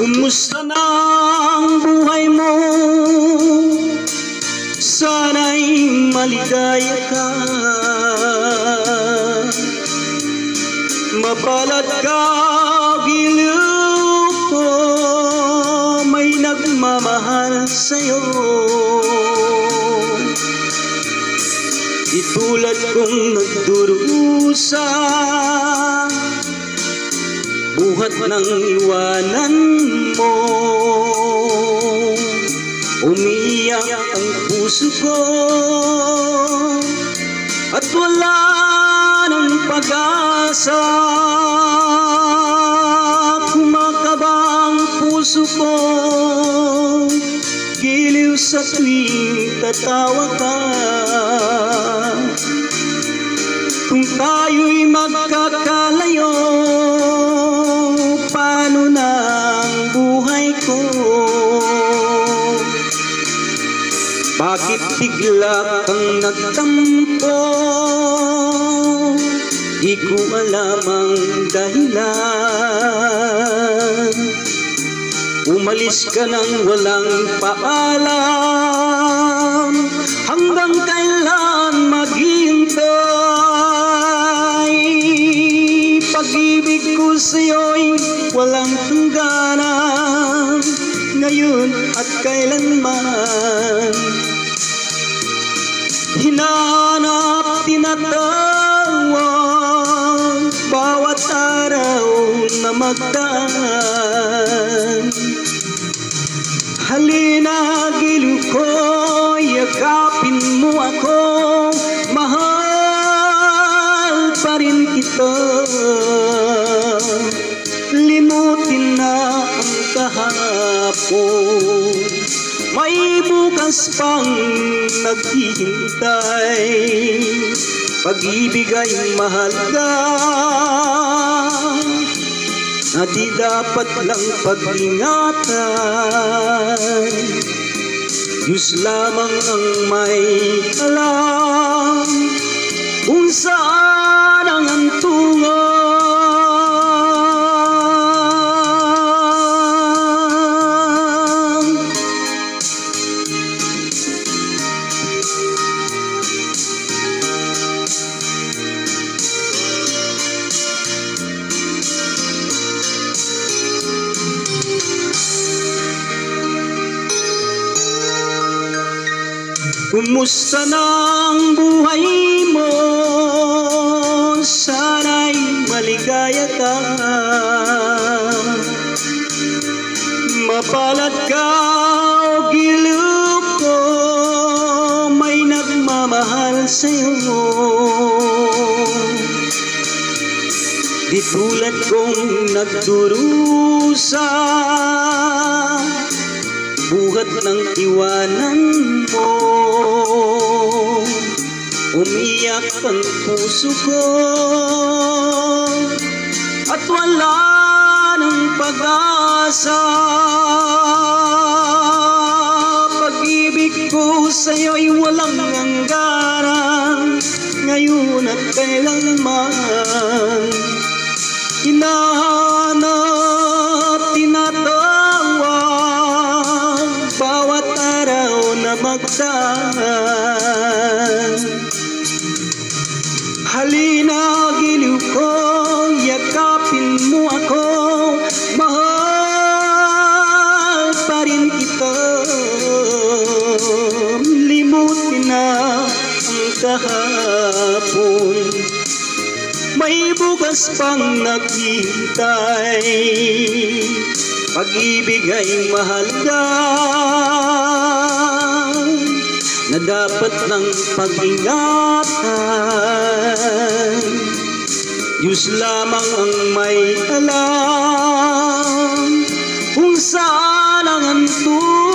Kumusta na ang buhay mo? Sana'y maligaya ka. Mapalad ka, giliw ko, may nagmamahal sa'yo. Di tulad kong nagdurusa, buhat ng iwanan mo. Umiyak ang puso ko at wala ng pag-asa. Kumakaba ang puso ko, giliw sa tuwing tatawa ka. Kung tayo'y magkakalayo, paano na ang buhay ko? Bakit bigla kang nagtampo? Di ko alam ang dahilan. Umalis ka nang walang paalam. Hanggang kailan maghihintay? Pag-ibig ko sa'yo'y walang hangganan, ngayon at kailanman. Hinahanap, tinatawag, bawat araw na magdaan. Halina, giliw ko, yakapin mo ako, mahal pa rin kita. Limutin na ang kahapon, may bukas pang naghihintay. Pag-ibig ay mahalaga na di dapat lang pag-ingatan. Diyos lamang ang may alam kung saan ang hantungan. Kumusta na ang buhay mo? Sana'y maligaya ka. Mapalad ka, o giliw ko, may nagmamahal sa'yo. Di tulad kong nagdurusa, buhat ng iwanan mo. Umiyak ang puso ko at wala ng pag-asa. Pag-ibig ko sa'yo'y walang hangganan, ngayon at kailanman. Hinahanap, tinatawag, bawat araw na magdaan. Halina, giliw ko, yakapin mo ako, mahal pa rin kita. Limutin na ang kahapon, may bukas pang naghihintay. Pag-ibig ay mahalaga na dapat ng pag-ingatan. Diyos lamang ang may alam kung saan ang hantungan.